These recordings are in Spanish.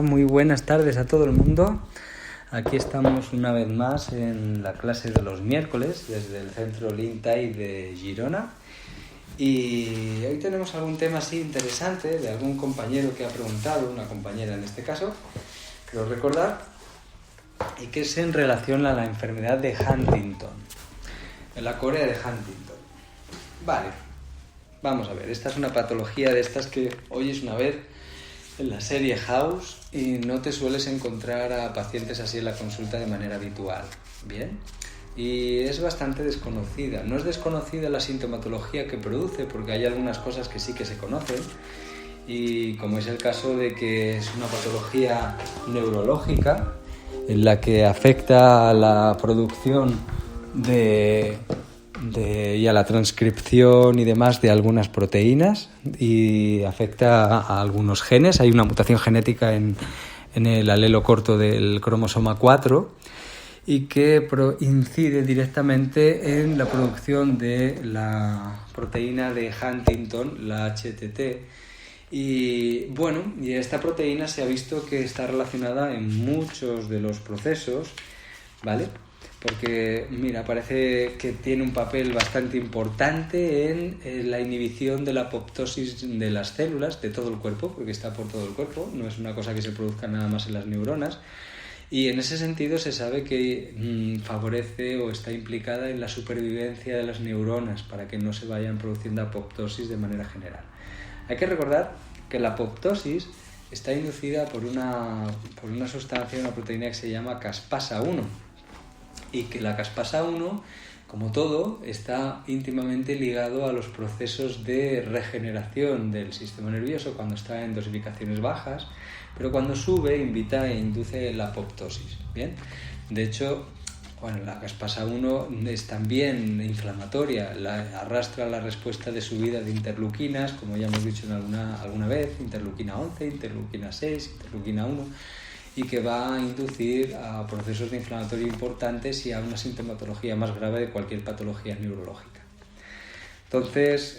Hola, muy buenas tardes a todo el mundo. Aquí estamos una vez más en la clase de los miércoles desde el centro Lintai de Girona. Y hoy tenemos algún tema así interesante de algún compañero que ha preguntado, una compañera en este caso, creo recordar, y que es en relación a la enfermedad de Huntington, en la Corea de Huntington. Vale, vamos a ver, esta es una patología de estas que oyes una vez en la serie House y no te sueles encontrar a pacientes así en la consulta de manera habitual. Bien, y es bastante desconocida. No es desconocida la sintomatología que produce, porque hay algunas cosas que sí que se conocen, y como es el caso de que es una patología neurológica en la que afecta a la producción y a la transcripción y demás de algunas proteínas y afecta a algunos genes. Hay una mutación genética en el alelo corto del cromosoma 4 y que incide directamente en la producción de la proteína de Huntington, la HTT. Y bueno, y esta proteína se ha visto que está relacionada en muchos de los procesos, ¿vale? Porque, mira, parece que tiene un papel bastante importante en la inhibición de la apoptosis de las células de todo el cuerpo, porque está por todo el cuerpo, no es una cosa que se produzca nada más en las neuronas. Y en ese sentido se sabe que favorece o está implicada en la supervivencia de las neuronas para que no se vayan produciendo apoptosis de manera general. Hay que recordar que la apoptosis está inducida por una sustancia, una proteína que se llama caspasa-1, y que la caspasa-1, como todo, está íntimamente ligado a los procesos de regeneración del sistema nervioso cuando está en dosificaciones bajas, pero cuando sube invita e induce la apoptosis. Bien, de hecho, bueno, la caspasa-1 es también inflamatoria, arrastra la respuesta de subida de interleuquinas, como ya hemos dicho en alguna vez, interleuquina 11, interleuquina 6, interleuquina 1, y que va a inducir a procesos de inflamatorio importantes y a una sintomatología más grave de cualquier patología neurológica. Entonces,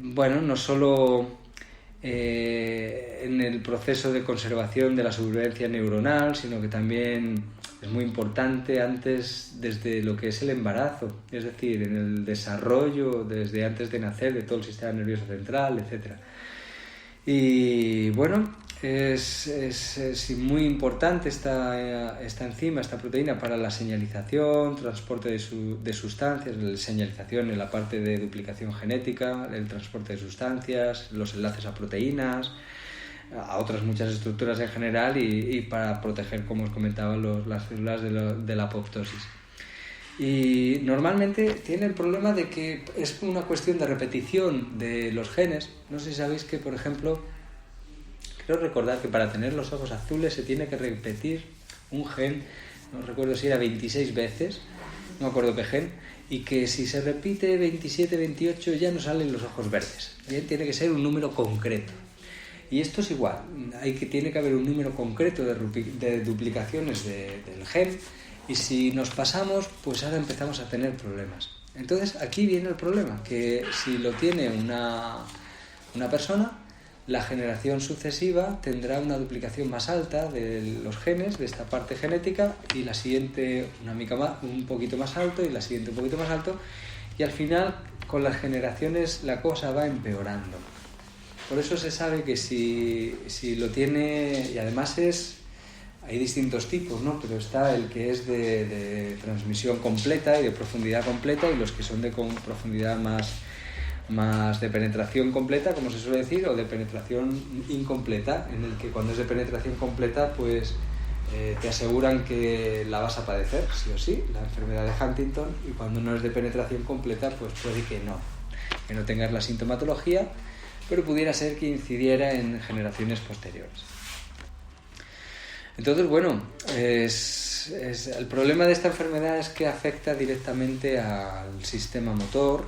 bueno, no solo en el proceso de conservación de la supervivencia neuronal, sino que también es muy importante desde lo que es el embarazo, es decir, en el desarrollo desde antes de nacer de todo el sistema nervioso central, etc. Y bueno, es muy importante esta enzima, esta proteína para la señalización, transporte de sustancias, la señalización en la parte de duplicación genética, el transporte de sustancias, los enlaces a proteínas, a otras muchas estructuras en general y para proteger, como os comentaba, las células de la apoptosis. Y normalmente tiene el problema de que es una cuestión de repetición de los genes. No sé si sabéis que, por ejemplo, creo recordar que para tener los ojos azules se tiene que repetir un gen, no recuerdo si era 26 veces, no me acuerdo qué gen, y que si se repite 27, 28 ya no salen los ojos verdes. Bien, tiene que ser un número concreto. Y esto es igual, tiene que haber un número concreto de duplicaciones del gen, y si nos pasamos, pues ahora empezamos a tener problemas. Entonces aquí viene el problema, que si lo tiene una persona, la generación sucesiva tendrá una duplicación más alta de los genes, de esta parte genética, y la siguiente un poquito más alto, y la siguiente un poquito más alto, y al final con las generaciones la cosa va empeorando. Por eso se sabe que si lo tiene, y además hay distintos tipos, ¿no? Pero está el que es de transmisión completa y de profundidad completa, y los que son de profundidad más de penetración completa, como se suele decir, o de penetración incompleta, en el que cuando es de penetración completa, pues te aseguran que la vas a padecer, sí o sí, la enfermedad de Huntington, y cuando no es de penetración completa, pues puede que no tengas la sintomatología, pero pudiera ser que incidiera en generaciones posteriores. Entonces, bueno, el problema de esta enfermedad es que afecta directamente al sistema motor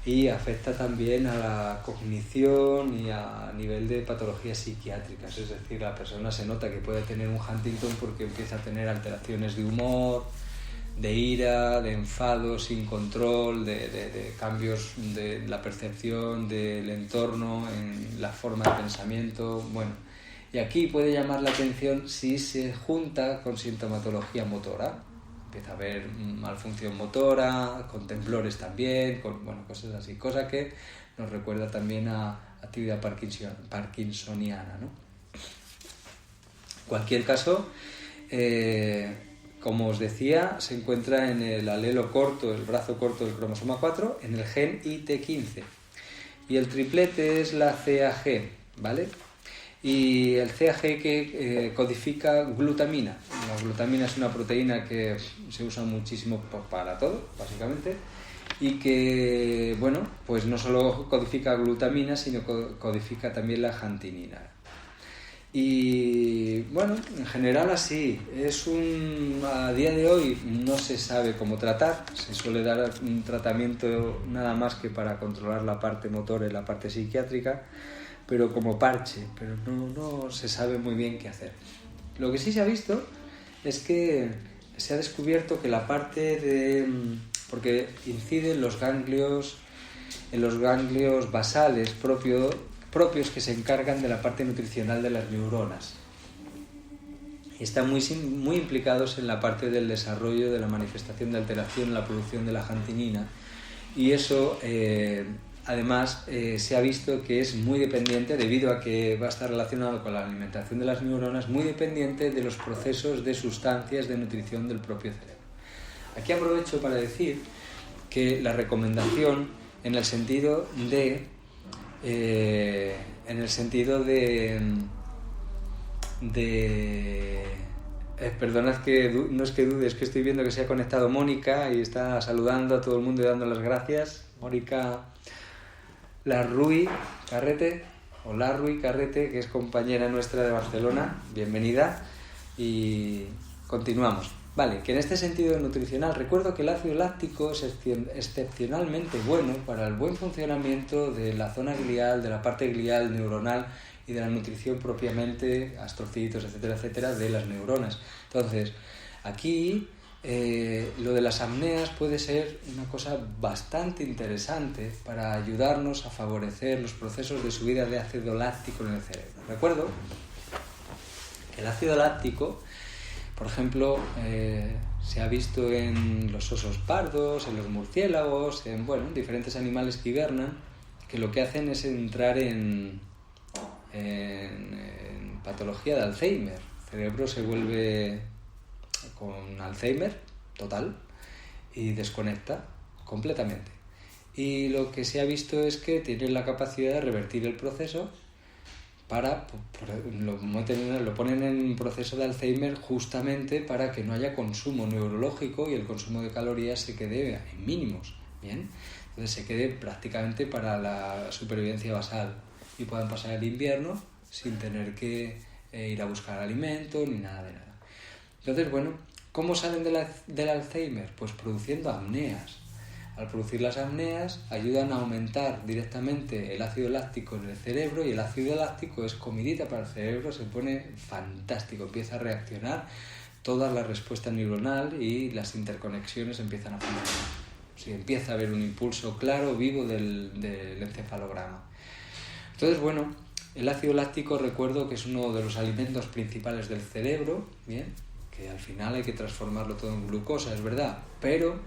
y afecta también a la cognición y a nivel de patologías psiquiátricas. Es decir, la persona se nota que puede tener un Huntington porque empieza a tener alteraciones de humor, de ira, de enfado sin control, de cambios de la percepción del entorno, en la forma de pensamiento, bueno, Y aquí puede llamar la atención si se junta con sintomatología motora. Empieza a haber malfunción motora, con temblores también, con cosas así. Cosa que nos recuerda también a actividad parkinsoniana, ¿no? En cualquier caso, como os decía, se encuentra en el alelo corto, el brazo corto del cromosoma 4, en el gen IT15. Y el triplete es la CAG, ¿vale? Y el CAG que codifica glutamina. La glutamina es una proteína que se usa muchísimo para todo, básicamente, y que, pues no solo codifica glutamina, sino codifica también la jantinina. Y en general así, a día de hoy no se sabe cómo tratar, se suele dar un tratamiento nada más que para controlar la parte motora y la parte psiquiátrica, pero como parche, pero no se sabe muy bien qué hacer. Lo que sí se ha visto es que se ha descubierto que la parte porque incide en los ganglios basales propios que se encargan de la parte nutricional de las neuronas. Y están muy implicados en la parte del desarrollo de la manifestación de alteración en la producción de la jantinina. Y eso, además, se ha visto que es muy dependiente, debido a que va a estar relacionado con la alimentación de las neuronas, muy dependiente de los procesos de sustancias de nutrición del propio cerebro. Aquí aprovecho para decir que la recomendación en el sentido de perdonad que no es que dude, es que estoy viendo que se ha conectado Mónica y está saludando a todo el mundo y dando las gracias. Mónica Larruy Carrete, que es compañera nuestra de Barcelona, bienvenida, y continuamos. Vale, que en este sentido nutricional recuerdo que el ácido láctico es excepcionalmente bueno para el buen funcionamiento de la zona glial, de la parte glial neuronal y de la nutrición propiamente, astrocitos, etcétera, etcétera, de las neuronas. Entonces, aquí lo de las apneas puede ser una cosa bastante interesante para ayudarnos a favorecer los procesos de subida de ácido láctico en el cerebro. Recuerdo que el ácido láctico, por ejemplo, se ha visto en los osos pardos, en los murciélagos, en diferentes animales que hibernan, que lo que hacen es entrar en patología de Alzheimer. El cerebro se vuelve con Alzheimer total y desconecta completamente. Y lo que se ha visto es que tienen la capacidad de revertir el proceso lo ponen en un proceso de Alzheimer justamente para que no haya consumo neurológico y el consumo de calorías se quede en mínimos, ¿bien? Entonces se quede prácticamente para la supervivencia basal y puedan pasar el invierno sin tener que ir a buscar alimento ni nada de nada. Entonces, ¿cómo salen del Alzheimer? Pues produciendo apneas. Al producir las apneas ayudan a aumentar directamente el ácido láctico en el cerebro, y el ácido láctico es comidita para el cerebro, se pone fantástico, empieza a reaccionar toda la respuesta neuronal y las interconexiones empiezan a funcionar. Sí, empieza a haber un impulso claro, vivo del encefalograma. Entonces, el ácido láctico recuerdo que es uno de los alimentos principales del cerebro, ¿bien? Que al final hay que transformarlo todo en glucosa, es verdad, pero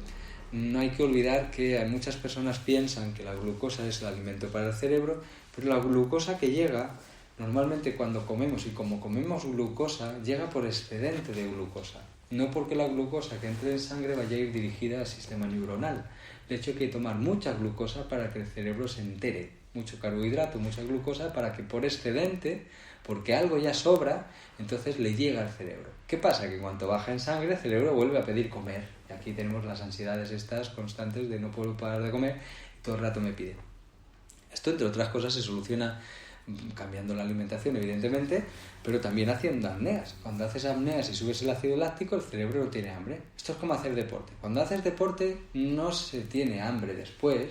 no hay que olvidar que hay muchas personas piensan que la glucosa es el alimento para el cerebro, pero la glucosa que llega, normalmente cuando comemos, y como comemos glucosa, llega por excedente de glucosa. No porque la glucosa que entre en sangre vaya a ir dirigida al sistema neuronal. De hecho, hay que tomar mucha glucosa para que el cerebro se entere. Mucho carbohidrato, mucha glucosa, para que por excedente, porque algo ya sobra, entonces le llega al cerebro. ¿Qué pasa? Que cuando baja en sangre, el cerebro vuelve a pedir comer. Y aquí tenemos las ansiedades estas constantes de no puedo parar de comer y todo el rato me pide. Esto, entre otras cosas, se soluciona cambiando la alimentación, evidentemente, pero también haciendo apneas. Cuando haces apneas y subes el ácido láctico, el cerebro no tiene hambre. Esto es como hacer deporte. Cuando haces deporte no se tiene hambre después,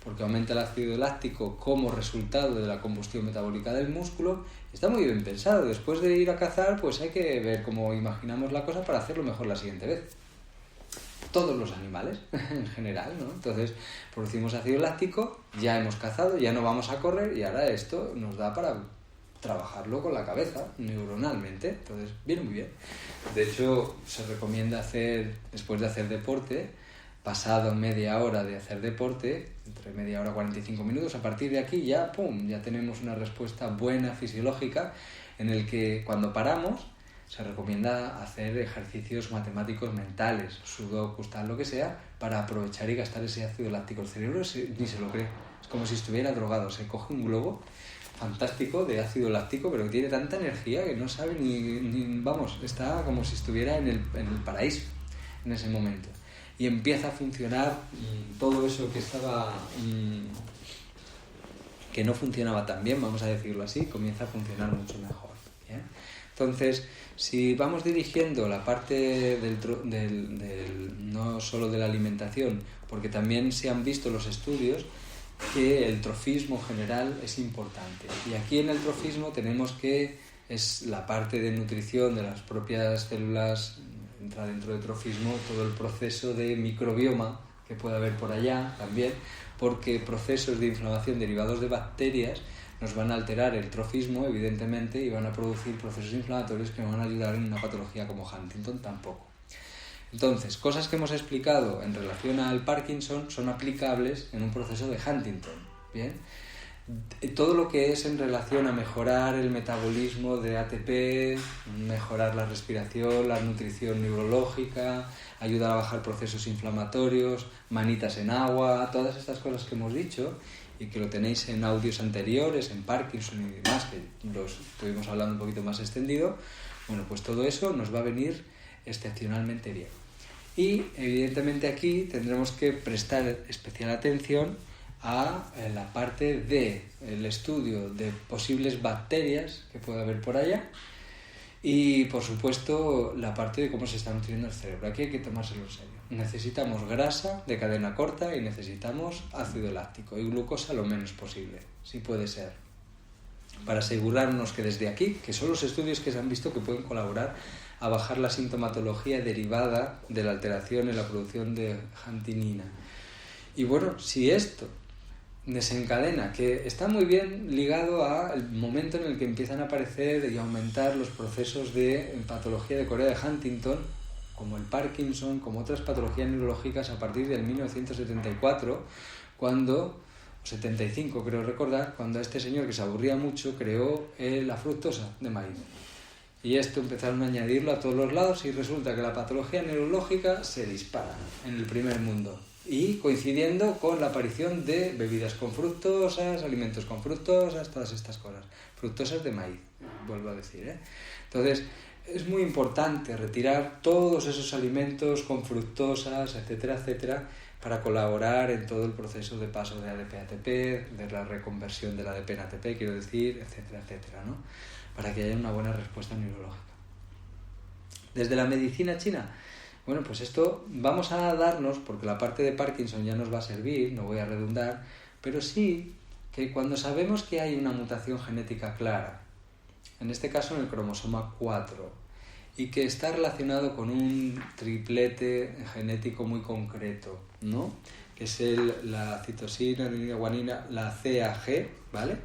porque aumenta el ácido láctico como resultado de la combustión metabólica del músculo. Está muy bien pensado. Después de ir a cazar, pues hay que ver cómo imaginamos la cosa para hacerlo mejor la siguiente vez. Todos los animales, en general, ¿no? Entonces, producimos ácido láctico, ya hemos cazado, ya no vamos a correr, y ahora esto nos da para trabajarlo con la cabeza, neuronalmente. Entonces, viene muy bien. De hecho, se recomienda hacer, después de hacer deporte, pasado media hora de hacer deporte, entre media hora y 45 minutos, a partir de aquí ya, ¡pum!, ya tenemos una respuesta buena fisiológica en el que cuando paramos se recomienda hacer ejercicios matemáticos mentales, sudoku, tal, lo que sea, para aprovechar y gastar ese ácido láctico. El cerebro ni se lo cree, es como si estuviera drogado, se coge un globo fantástico de ácido láctico, pero que tiene tanta energía que no sabe ni vamos, está como si estuviera en el paraíso en ese momento. Y empieza a funcionar todo eso que estaba que no funcionaba tan bien, vamos a decirlo así, comienza a funcionar mucho mejor. ¿Bien? Entonces, si vamos dirigiendo la parte no solo de la alimentación, porque también se han visto los estudios que el trofismo general es importante. Y aquí en el trofismo tenemos que es la parte de nutrición de las propias células, entra dentro del trofismo todo el proceso de microbioma que puede haber por allá también, porque procesos de inflamación derivados de bacterias nos van a alterar el trofismo, evidentemente, y van a producir procesos inflamatorios que nos van a ayudar en una patología como Huntington tampoco. Entonces, cosas que hemos explicado en relación al Parkinson son aplicables en un proceso de Huntington, ¿bien? Todo lo que es en relación a mejorar el metabolismo de ATP, mejorar la respiración, la nutrición neurológica, ayudar a bajar procesos inflamatorios, manitas en agua, todas estas cosas que hemos dicho y que lo tenéis en audios anteriores, en Parkinson y demás, que los estuvimos hablando un poquito más extendido, bueno, pues todo eso nos va a venir excepcionalmente bien. Y evidentemente aquí tendremos que prestar especial atención a la parte del estudio de posibles bacterias que pueda haber por allá y, por supuesto, la parte de cómo se está nutriendo el cerebro. Aquí hay que tomárselo en serio. Necesitamos grasa de cadena corta y necesitamos ácido láctico y glucosa lo menos posible, si puede ser, para asegurarnos que desde aquí, que son los estudios que se han visto que pueden colaborar a bajar la sintomatología derivada de la alteración en la producción de huntingtina. Y bueno, si esto desencadena, que está muy bien ligado al momento en el que empiezan a aparecer y aumentar los procesos de patología de Corea de Huntington, como el Parkinson, como otras patologías neurológicas a partir del 1974, cuando, o 75 creo recordar, cuando este señor que se aburría mucho creó la fructosa de maíz. Y esto empezaron a añadirlo a todos los lados y resulta que la patología neurológica se dispara en el primer mundo. Y coincidiendo con la aparición de bebidas con fructosas, alimentos con fructosas, todas estas cosas. Fructosas de maíz, vuelvo a decir, ¿eh? Entonces, es muy importante retirar todos esos alimentos con fructosas, etcétera, etcétera, para colaborar en todo el proceso de paso de ADP a ATP, de la reconversión del ADP en ATP, quiero decir, etcétera, etcétera, ¿no? Para que haya una buena respuesta neurológica. Desde la medicina china, bueno, pues esto vamos a darnos, porque la parte de Parkinson ya nos va a servir, no voy a redundar, pero sí que cuando sabemos que hay una mutación genética clara, en este caso en el cromosoma 4, y que está relacionado con un triplete genético muy concreto, ¿no? Que es la citosina, adenina, guanina, la CAG, ¿vale?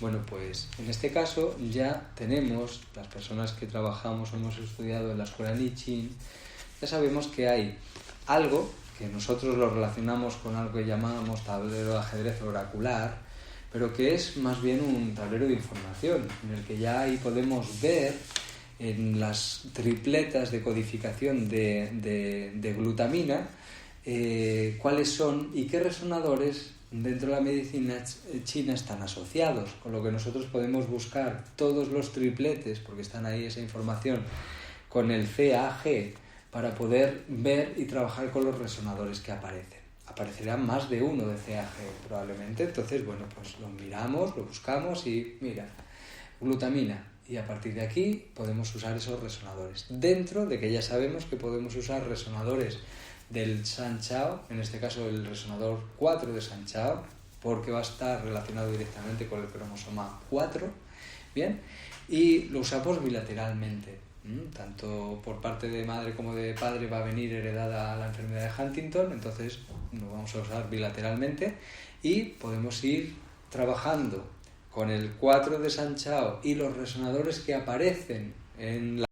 Bueno, pues en este caso ya tenemos, las personas que trabajamos o hemos estudiado en la escuela Nichin, ya sabemos que hay algo que nosotros lo relacionamos con algo que llamamos tablero de ajedrez oracular, pero que es más bien un tablero de información, en el que ya ahí podemos ver en las tripletas de codificación de glutamina cuáles son y qué resonadores dentro de la medicina china están asociados, con lo que nosotros podemos buscar todos los tripletes, porque están ahí esa información, con el CAG, para poder ver y trabajar con los resonadores que aparecen. Aparecerán más de uno de CAG probablemente, entonces bueno, pues lo miramos, lo buscamos y mira, glutamina, y a partir de aquí podemos usar esos resonadores, dentro de que ya sabemos que podemos usar resonadores del Shan Chao, en este caso el resonador 4 de Shan Chao, porque va a estar relacionado directamente con el cromosoma 4, ¿bien? Y lo usamos bilateralmente, tanto por parte de madre como de padre va a venir heredada la enfermedad de Huntington, entonces lo vamos a usar bilateralmente y podemos ir trabajando con el 4 de San Chao y los resonadores que aparecen en la